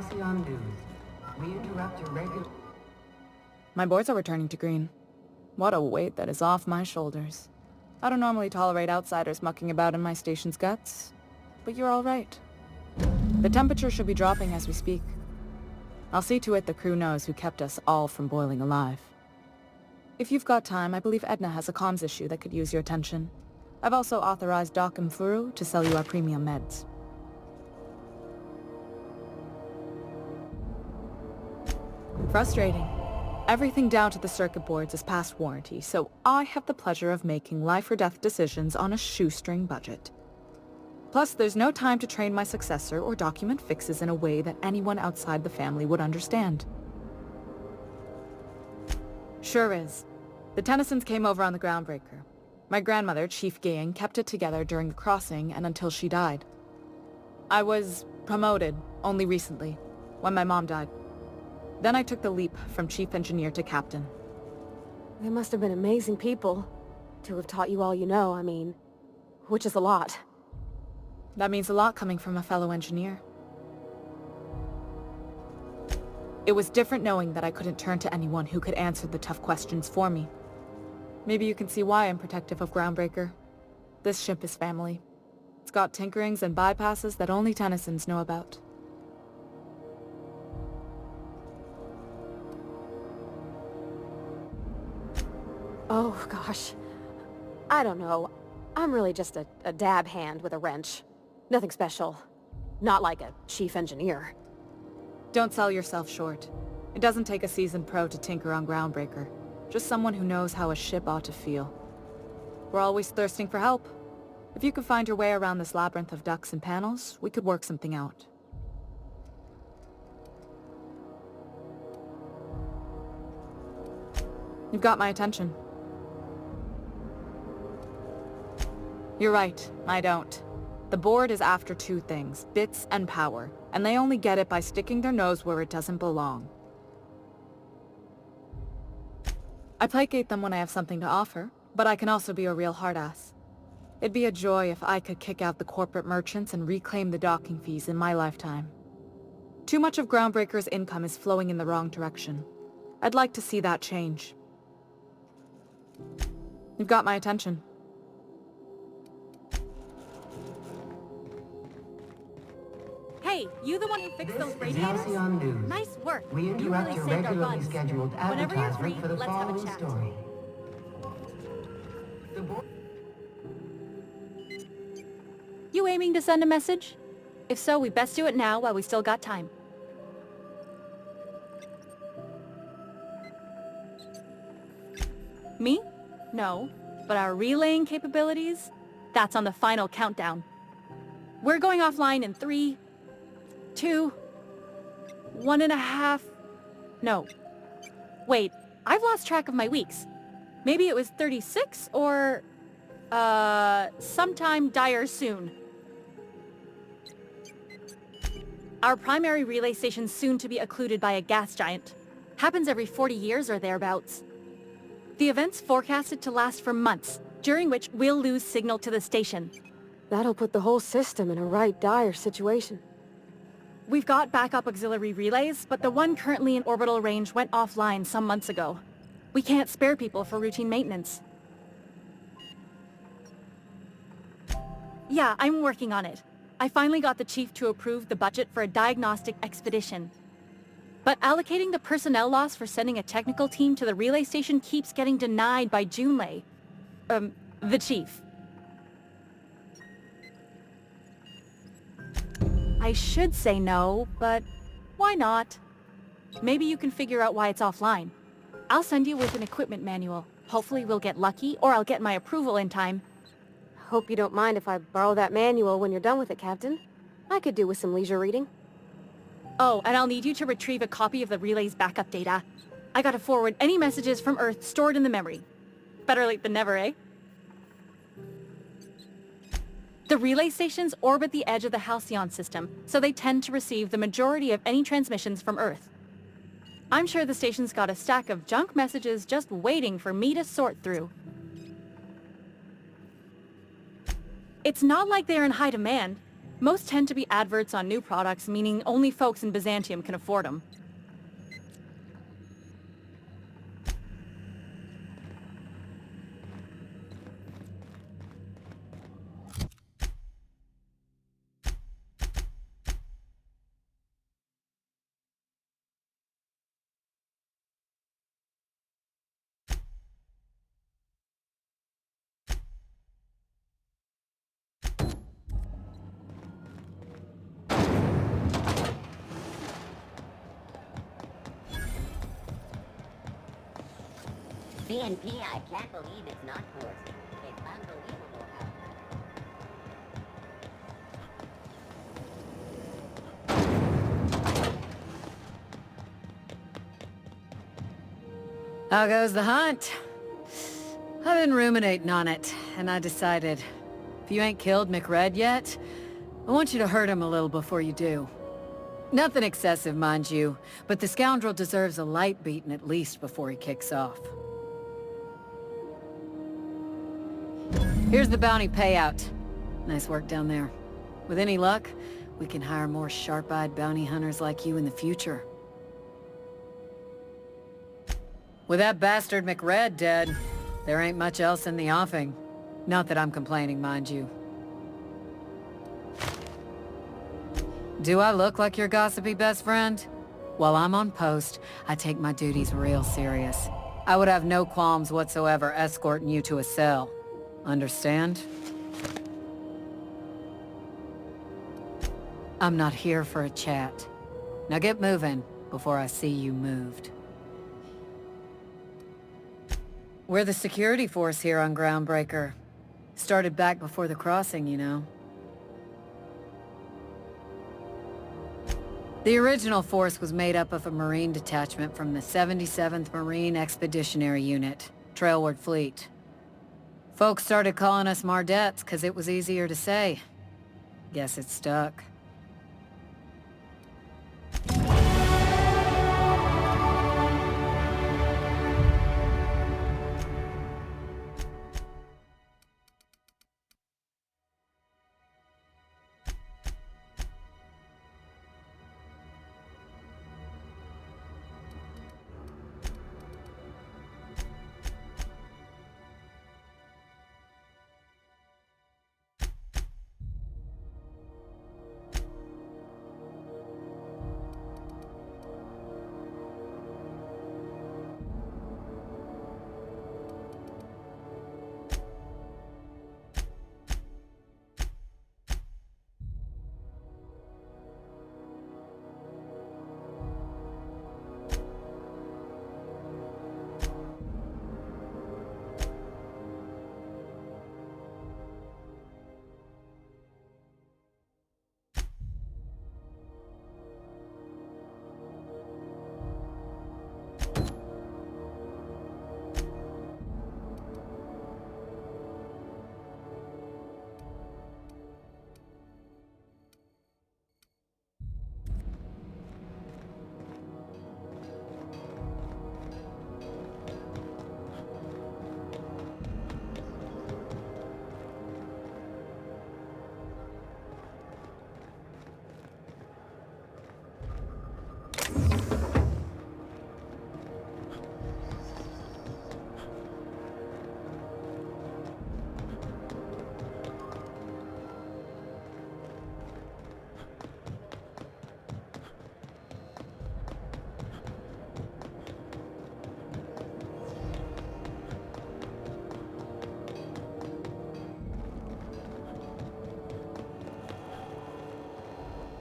Halcyon News. We interrupt your regular... My boards are returning to green. What a weight that is off my shoulders. I don't normally tolerate outsiders mucking about in my station's guts, but you're all right. The temperature should be dropping as we speak. I'll see to it the crew knows who kept us all from boiling alive. If you've got time, I believe Edna has a comms issue that could use your attention. I've also authorized Doc and Furu to sell you our premium meds. Frustrating. Everything down to the circuit boards is past warranty, so I have the pleasure of making life or death decisions on a shoestring budget. Plus, there's no time to train my successor or document fixes in a way that anyone outside the family would understand. Sure is. The Tennysons came over on the Groundbreaker. My grandmother, Chief Gaying, kept it together during the crossing and until she died. I was promoted only recently, when my mom died. Then I took the leap from chief engineer to captain. They must have been amazing people to have taught you all you know, I mean, which is a lot. That means a lot coming from a fellow engineer. It was different knowing that I couldn't turn to anyone who could answer the tough questions for me. Maybe you can see why I'm protective of Groundbreaker. This ship is family. It's got tinkerings and bypasses that only Tennysons know about. Oh, gosh. I don't know. I'm really just a dab hand with a wrench. Nothing special. Not like a chief engineer. Don't sell yourself short. It doesn't take a seasoned pro to tinker on Groundbreaker. Just someone who knows how a ship ought to feel. We're always thirsting for help. If you could find your way around this labyrinth of ducts and panels, we could work something out. You've got my attention. You're right, I don't. The board is after two things, bits and power, and they only get it by sticking their nose where it doesn't belong. I placate them when I have something to offer, but I can also be a real hard-ass. It'd be a joy if I could kick out the corporate merchants and reclaim the docking fees in my lifetime. Too much of Groundbreaker's income is flowing in the wrong direction. I'd like to see that change. You've got my attention. Hey, you the one who fixed those This is radiators? Halcyon News. Nice work. We You interrupt really your saved our regularly buns. scheduled Whenever you're free, advertisement for the let's have a following chat. story. The board... You aiming to send a message? If so, we best do it now while we still got time. Me? No. But our relaying capabilities? That's on the final countdown. We're going offline in 3, 2, 1.5... No. Wait, I've lost track of my weeks. Maybe it was 36 or... sometime dire soon. Our primary relay station's soon to be occluded by a gas giant. Happens every 40 years or thereabouts. The event's forecasted to last for months, during which we'll lose signal to the station. That'll put the whole system in a right dire situation. We've got backup auxiliary relays, but the one currently in orbital range went offline some months ago. We can't spare people for routine maintenance. Yeah, I'm working on it. I finally got the chief to approve the budget for a diagnostic expedition. But allocating the personnel loss for sending a technical team to the relay station keeps getting denied by Junlei. The chief. I should say no, but why not? Maybe you can figure out why it's offline. I'll send you with an equipment manual. Hopefully we'll get lucky, or I'll get my approval in time. Hope you don't mind if I borrow that manual when you're done with it, Captain. I could do with some leisure reading. Oh, and I'll need you to retrieve a copy of the relay's backup data. I gotta forward any messages from Earth stored in the memory. Better late than never, eh? The relay stations orbit the edge of the Halcyon system, so they tend to receive the majority of any transmissions from Earth. I'm sure the station's got a stack of junk messages just waiting for me to sort through. It's not like they're in high demand. Most tend to be adverts on new products, meaning only folks in Byzantium can afford them. BNP, I can't believe it's not forced. It's unbelievable how... How goes the hunt? I've been ruminating on it, and I decided, if you ain't killed McRed yet, I want you to hurt him a little before you do. Nothing excessive, mind you, but the scoundrel deserves a light beating at least before he kicks off. Here's the bounty payout. Nice work down there. With any luck, we can hire more sharp-eyed bounty hunters like you in the future. With that bastard McRed dead, there ain't much else in the offing. Not that I'm complaining, mind you. Do I look like your gossipy best friend? While I'm on post, I take my duties real serious. I would have no qualms whatsoever escorting you to a cell. Understand? I'm not here for a chat. Now get moving before I see you moved. We're the security force here on Groundbreaker. Started back before the crossing, you know. The original force was made up of a Marine detachment from the 77th Marine Expeditionary Unit, Trailward Fleet. Folks started calling us Mardettes because it was easier to say. Guess it stuck.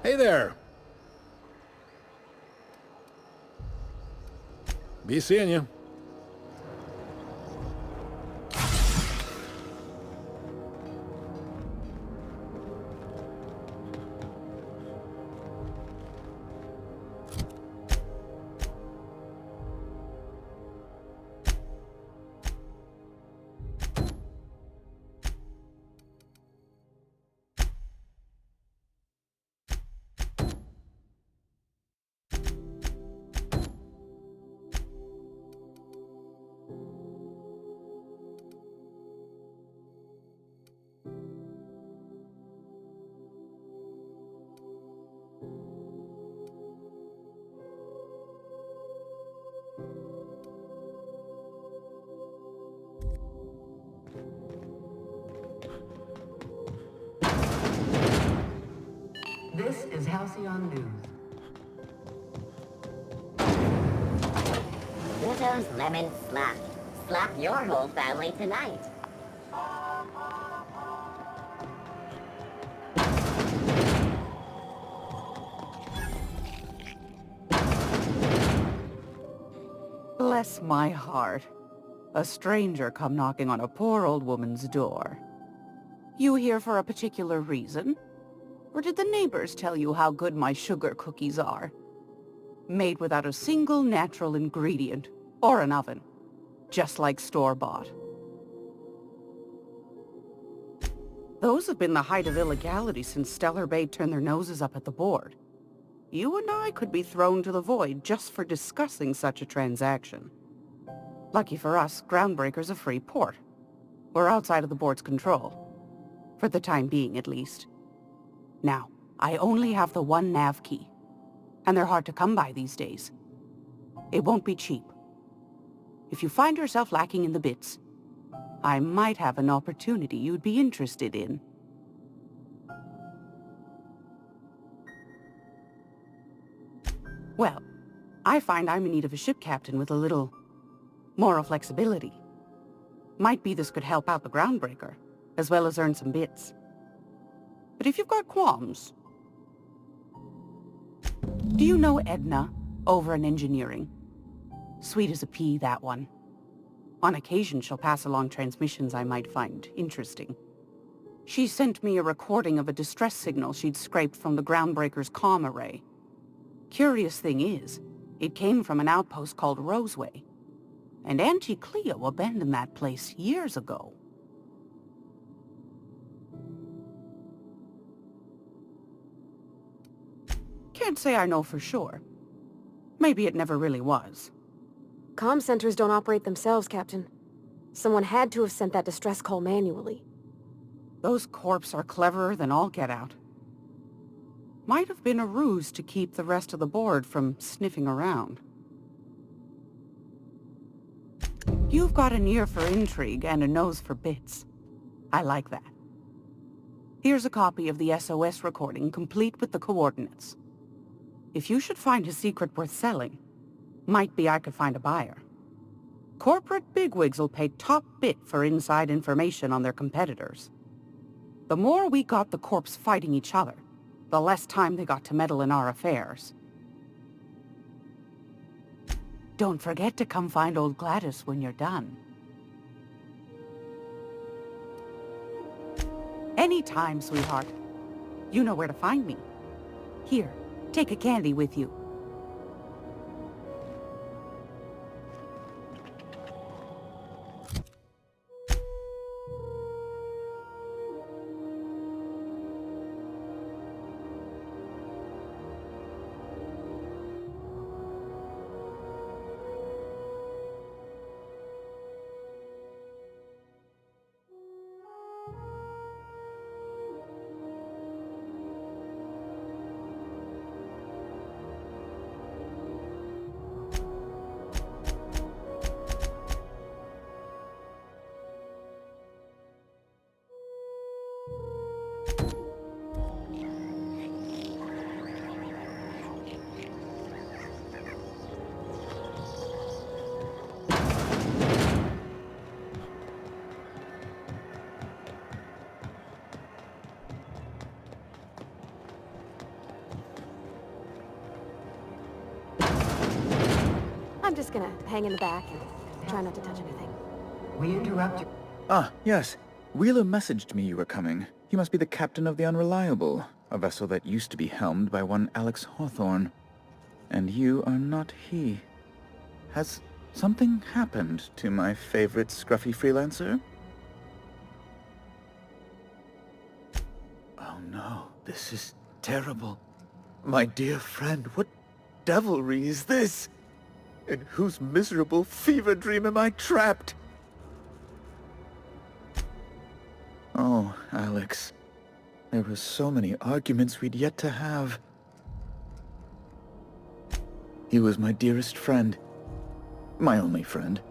Hey there. Be seeing you. This is Halcyon News. Pluto's lemon slap. Slap your whole family tonight. Bless my heart. A stranger come knocking on a poor old woman's door. You here for a particular reason? Or did the neighbors tell you how good my sugar cookies are? Made without a single natural ingredient, or an oven. Just like store-bought. Those have been the height of illegality since Stellar Bay turned their noses up at the board. You and I could be thrown to the void just for discussing such a transaction. Lucky for us, Groundbreaker's a free port. We're outside of the board's control. For the time being, at least. Now, I only have the one nav key. And they're hard to come by these days. It won't be cheap. If you find yourself lacking in the bits, I might have an opportunity you'd be interested in. Well, I find I'm in need of a ship captain with a little moral flexibility. Might be this could help out the Groundbreaker, as well as earn some bits. But if you've got qualms... Do you know Edna, over in engineering? Sweet as a pea, that one. On occasion, she'll pass along transmissions I might find interesting. She sent me a recording of a distress signal she'd scraped from the Groundbreaker's comm array. Curious thing is, it came from an outpost called Roseway. And Auntie Cleo abandoned that place years ago. Can't say I know for sure. Maybe it never really was. Comm centers don't operate themselves, Captain. Someone had to have sent that distress call manually. Those corps are cleverer than all get out. Might have been a ruse to keep the rest of the board from sniffing around. You've got an ear for intrigue and a nose for bits. I like that. Here's a copy of the SOS recording, complete with the coordinates. If you should find a secret worth selling, might be I could find a buyer. Corporate bigwigs will pay top bit for inside information on their competitors. The more we got the corps fighting each other, the less time they got to meddle in our affairs. Don't forget to come find old Gladys when you're done. Anytime, sweetheart. You know where to find me. Here, take a candy with you. I'm just gonna hang in the back and try not to touch anything. We interrupt your... Ah, yes. Wheeler messaged me you were coming. He must be the captain of the Unreliable, a vessel that used to be helmed by one Alex Hawthorne. And you are not he. Has something happened to my favorite scruffy freelancer? Oh no, this is terrible. My dear friend, what devilry is this? In whose miserable fever dream am I trapped? Oh, Alex. There were so many arguments we'd yet to have. He was my dearest friend. My only friend.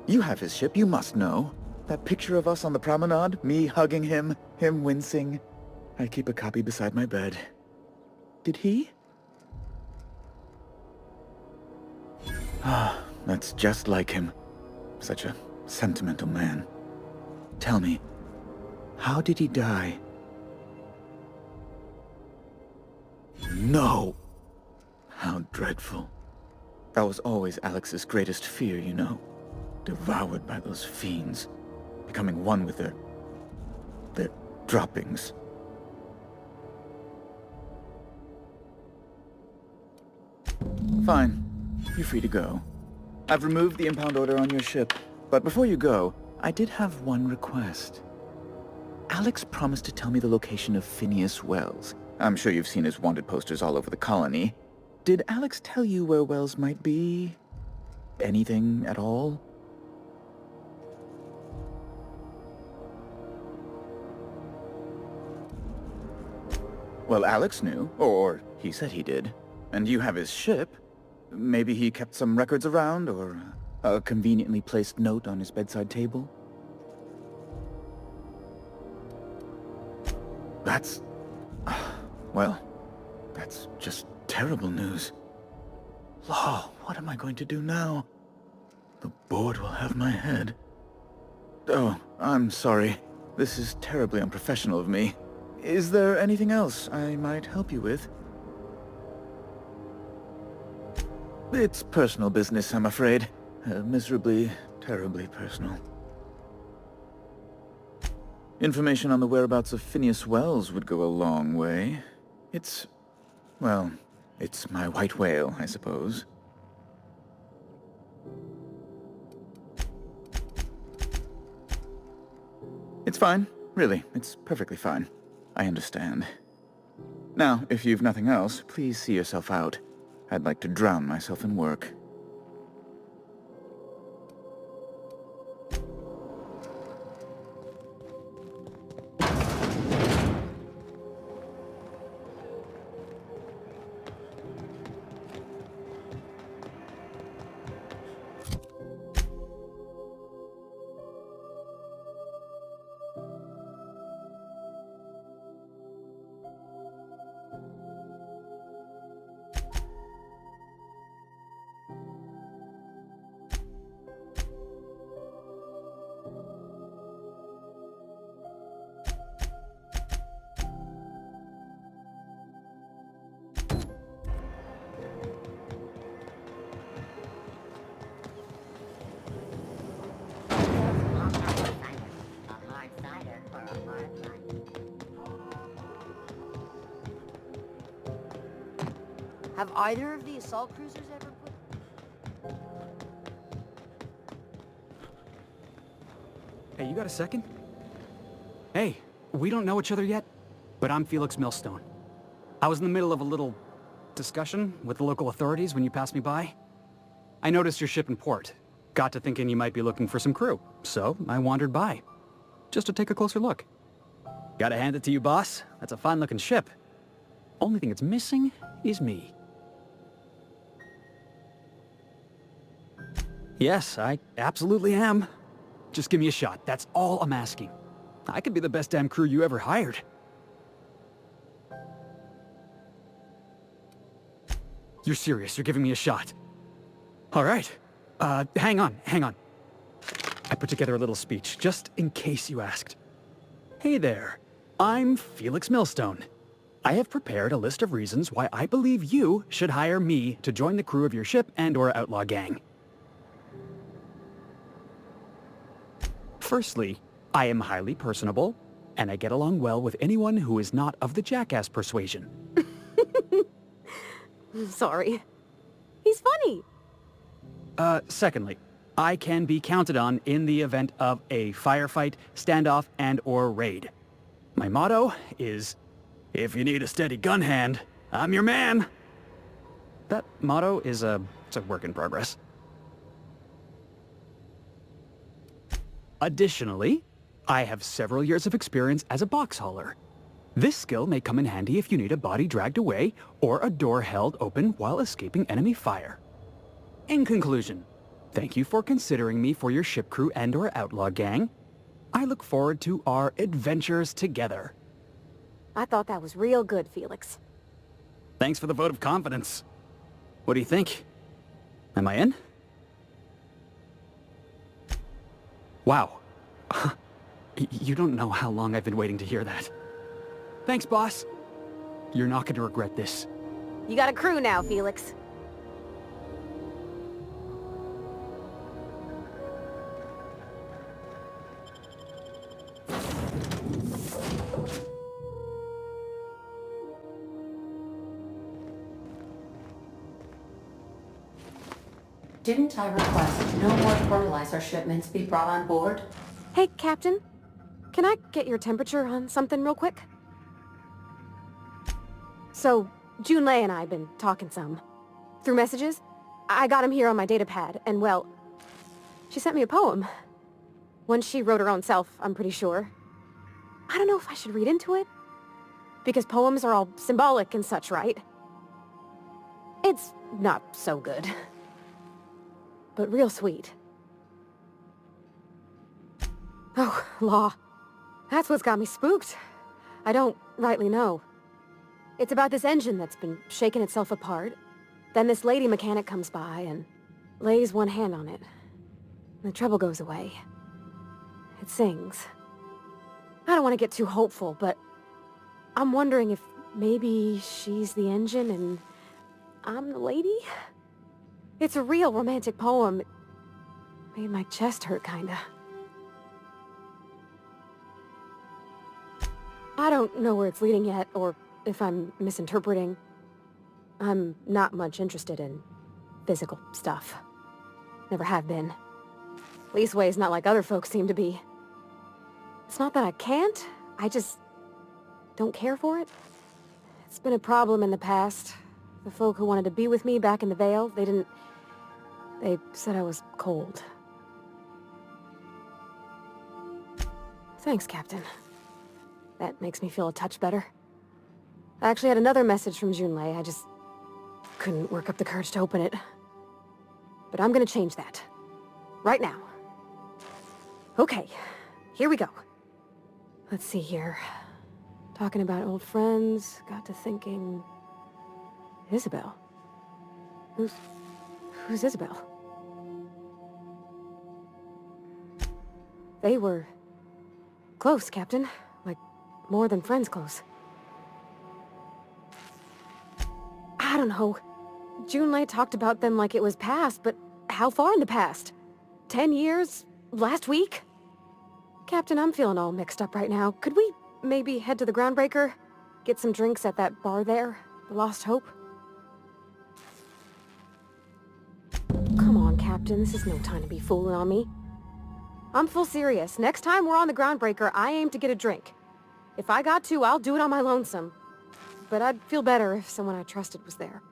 You have his ship, you must know. That picture of us on the promenade, me hugging him, him wincing. I keep a copy beside my bed. Did he? Ah, that's just like him. Such a sentimental man. Tell me, how did he die? No! How dreadful. That was always Alex's greatest fear, you know. Devoured by those fiends. Becoming one with their droppings. Fine. You're free to go. I've removed the impound order on your ship. But before you go, I did have one request. Alex promised to tell me the location of Phineas Wells. I'm sure you've seen his wanted posters all over the colony. Did Alex tell you where Wells might be? Anything at all? Well, Alex knew, or he said he did. And you have his ship. Maybe he kept some records around, or a conveniently placed note on his bedside table? That's... well, that's just terrible news. Law, what am I going to do now? The board will have my head. Oh, I'm sorry. This is terribly unprofessional of me. Is there anything else I might help you with? It's personal business, I'm afraid. Miserably, terribly personal. Information on the whereabouts of Phineas Wells would go a long way. It's... well, it's my white whale, I suppose. It's fine. Really, it's perfectly fine. I understand. Now, if you've nothing else, please see yourself out. I'd like to drown myself in work. Have either of the assault cruisers ever put... Hey, you got a second? Hey, we don't know each other yet, but I'm Felix Millstone. I was in the middle of a little discussion with the local authorities when you passed me by. I noticed your ship in port. Got to thinking you might be looking for some crew, so I wandered by. Just to take a closer look. Gotta hand it to you, boss. That's a fine-looking ship. Only thing it's missing is me. Yes, I absolutely am. Just give me a shot. That's all I'm asking. I could be the best damn crew you ever hired. You're serious. You're giving me a shot. All right. Hang on. I put together a little speech, just in case you asked. Hey there. I'm Felix Millstone. I have prepared a list of reasons why I believe you should hire me to join the crew of your ship and/or outlaw gang. Firstly, I am highly personable, and I get along well with anyone who is not of the jackass persuasion. Sorry. He's funny. Secondly, I can be counted on in the event of a firefight, standoff, and/or raid. My motto is, if you need a steady gun hand, I'm your man. That motto is it's a work in progress. Additionally, I have several years of experience as a box hauler. This skill may come in handy if you need a body dragged away or a door held open while escaping enemy fire. In conclusion, thank you for considering me for your ship crew and/or outlaw gang. I look forward to our adventures together. I thought that was real good, Felix. Thanks for the vote of confidence. What do you think? Am I in? Wow. You don't know how long I've been waiting to hear that. Thanks, boss. You're not going to regret this. You got a crew now, Felix. Didn't I request no more fertilizer shipments be brought on board? Hey, Captain. Can I get your temperature on something real quick? So, Junlei and I have been talking some. Through messages. I got him here on my datapad, and well... she sent me a poem. One she wrote her own self, I'm pretty sure. I don't know if I should read into it. Because poems are all symbolic and such, right? It's not so good. But real sweet. Oh, law. That's what's got me spooked. I don't rightly know. It's about this engine that's been shaking itself apart. Then this lady mechanic comes by and lays one hand on it. The trouble goes away. It sings. I don't want to get too hopeful, but I'm wondering if maybe she's the engine and I'm the lady? It's a real romantic poem. It made my chest hurt, kinda. I don't know where it's leading yet, or if I'm misinterpreting. I'm not much interested in physical stuff. Never have been. Leastways not like other folks seem to be. It's not that I can't, I just don't care for it. It's been a problem in the past. The folk who wanted to be with me back in the Vale, they said I was cold. Thanks, Captain. That makes me feel a touch better. I actually had another message from Junlei, I just couldn't work up the courage to open it. But I'm gonna change that. Right now. Okay, here we go. Let's see here. Talking about old friends, got to thinking... Isabel? Who's Isabel? They were... close, Captain. Like, more than friends close. I don't know. Junlei talked about them like it was past, but how far in the past? 10 years? Last week? Captain, I'm feeling all mixed up right now. Could we maybe head to the Groundbreaker? Get some drinks at that bar there? The Lost Hope? Come on, Captain. This is no time to be fooling on me. I'm full serious. Next time we're on the Groundbreaker, I aim to get a drink. If I got to, I'll do it on my lonesome. But I'd feel better if someone I trusted was there.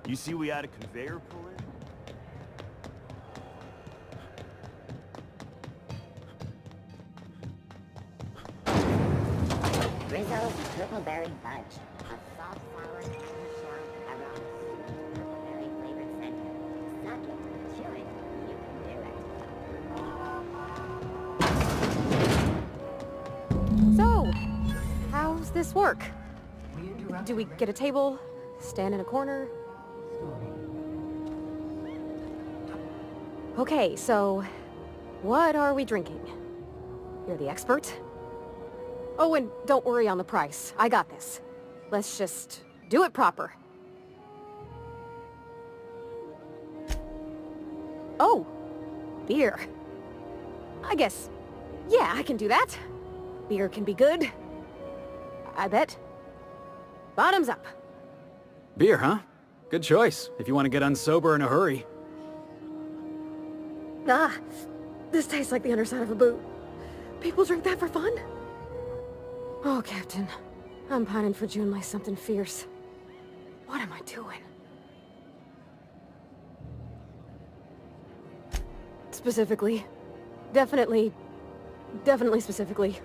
You see we had a conveyor pull in? Rizzo's Purple Berry Fudge. A soft, sour, candy-shell, aromas. Purple berry flavored center. Suck it, chew it, you can do it. So, how's this work? Do we get a table? Stand in a corner? Okay, so what are we drinking? You're the expert? Oh, and don't worry on the price. I got this. Let's just do it proper. Oh, beer. I guess, yeah, I can do that. Beer can be good. I bet. Bottoms up. Beer, huh? Good choice, if you want to get unsober in a hurry. Ah, this tastes like the underside of a boot. People drink that for fun? Oh, Captain. I'm pining for June like something fierce. What am I doing? Specifically. Definitely specifically.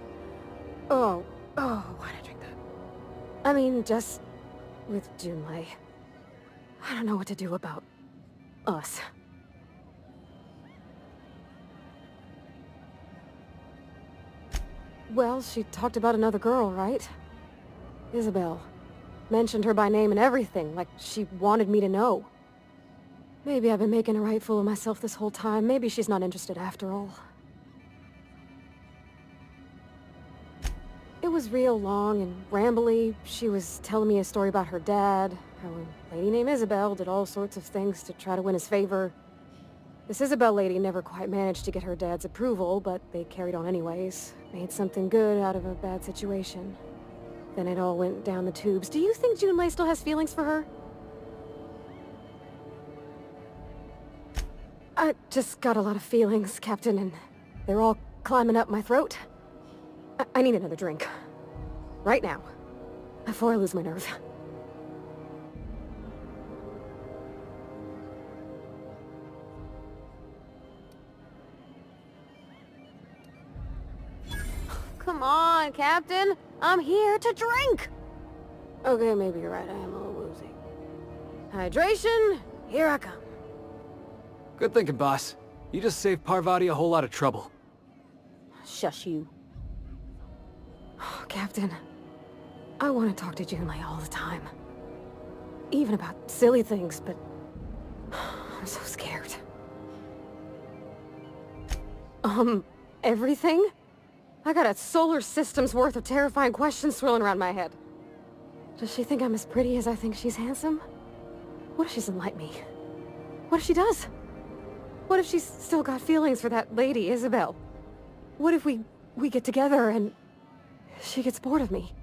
Oh, why'd I drink that? I mean, just with Junlei. I don't know what to do about us. Well, she talked about another girl, right? Isabel. Mentioned her by name and everything, like she wanted me to know. Maybe I've been making a right fool of myself this whole time. Maybe she's not interested after all. It was real long and rambly. She was telling me a story about her dad, how a lady named Isabel did all sorts of things to try to win his favor. This Isabel lady never quite managed to get her dad's approval, but they carried on anyways. Made something good out of a bad situation. Then it all went down the tubes. Do you think Junlei still has feelings for her? I just got a lot of feelings, Captain, and they're all climbing up my throat. I need another drink. Right now. Before I lose my nerve. Come on, Captain. I'm here to drink. Okay, maybe you're right. I am a little woozy. Hydration, here I come. Good thinking, boss. You just saved Parvati a whole lot of trouble. Shush you. Oh, Captain, I want to talk to Junlei all the time. Even about silly things, but I'm so scared. Everything? I got a solar system's worth of terrifying questions swirling around my head. Does she think I'm as pretty as I think she's handsome? What if she doesn't like me? What if she does? What if she's still got feelings for that lady, Isabel? What if we get together and she gets bored of me?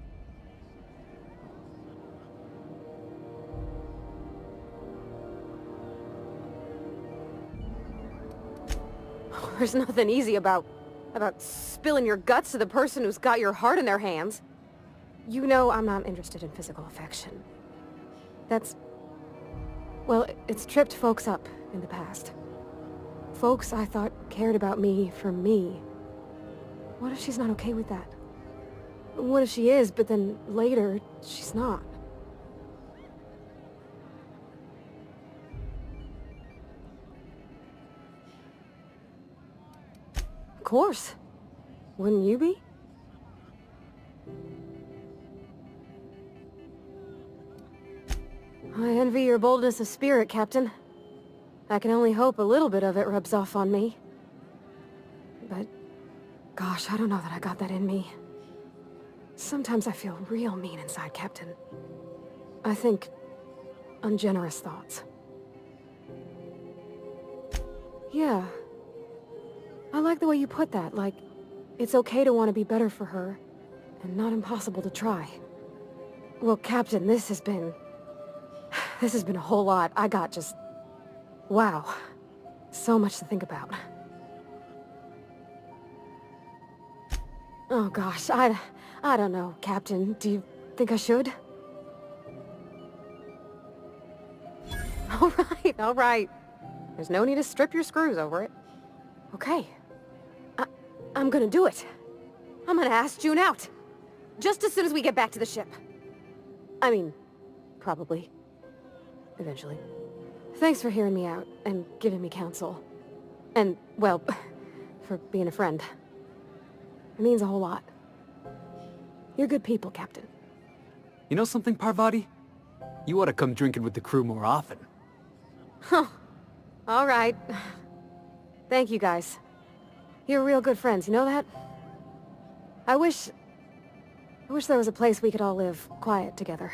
There's nothing easy about spilling your guts to the person who's got your heart in their hands. You know I'm not interested in physical affection. That's... well, it's tripped folks up in the past. Folks I thought cared about me for me. What if she's not okay with that? What if she is, but then later, she's not? Of course. Wouldn't you be? I envy your boldness of spirit, Captain. I can only hope a little bit of it rubs off on me. But, gosh, I don't know that I got that in me. Sometimes I feel real mean inside, Captain. I think ungenerous thoughts. Yeah. I like the way you put that, like, it's okay to want to be better for her, and not impossible to try. Well, Captain, this has been a whole lot. I got just... wow. So much to think about. Oh gosh, I don't know, Captain. Do you think I should? All right. There's no need to strip your screws over it. Okay. I'm gonna do it. I'm gonna ask June out. Just as soon as we get back to the ship. I mean, probably. Eventually. Thanks for hearing me out and giving me counsel. And, well, for being a friend. It means a whole lot. You're good people, Captain. You know something, Parvati? You ought to come drinking with the crew more often. Huh. All right. Thank you, guys. You're real good friends, you know that? I wish there was a place we could all live quiet together.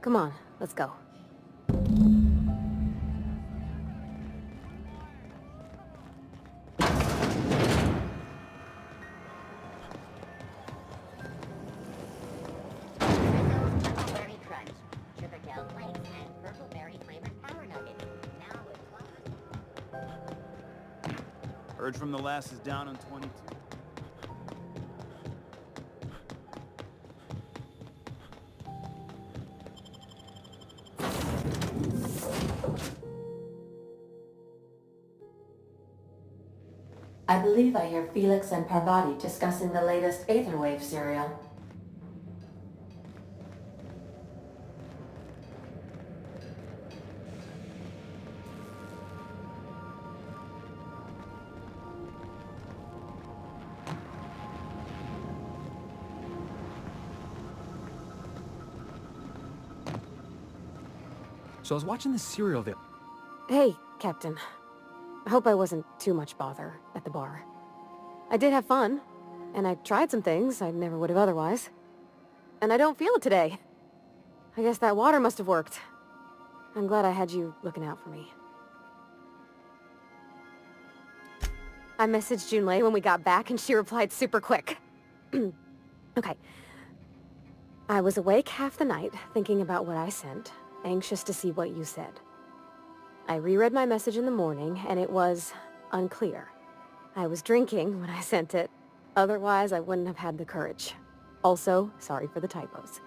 Come on, let's go. Purpleberry Crunch, Sugar Gel Flakes, and Purpleberry flavored Power Nuggets. Now with Heard from the lasses down on 22. I believe I hear Felix and Parvati discussing the latest Aetherwave serial. So I was watching this serial the... Hey, Captain. I hope I wasn't too much bother at the bar. I did have fun, and I tried some things I never would have otherwise. And I don't feel it today. I guess that water must have worked. I'm glad I had you looking out for me. I messaged Junlei when we got back, and she replied super quick. Okay. I was awake half the night, thinking about what I sent, anxious to see what you said. I reread my message in the morning, and it was unclear. I was drinking when I sent it. Otherwise, I wouldn't have had the courage. Also, sorry for the typos.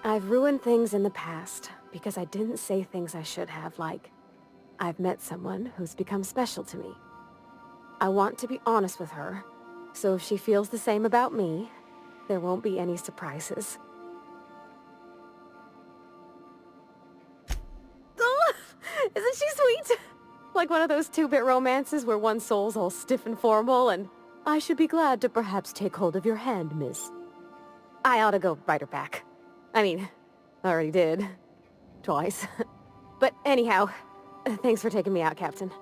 I've ruined things in the past because I didn't say things I should have, like, I've met someone who's become special to me. I want to be honest with her, so if she feels the same about me, there won't be any surprises. Isn't she sweet? Like one of those 2-bit romances where one soul's all stiff and formal and, I should be glad to perhaps take hold of your hand, miss. I ought to go write her back. I mean, I already did. Twice. But anyhow, thanks for taking me out, Captain.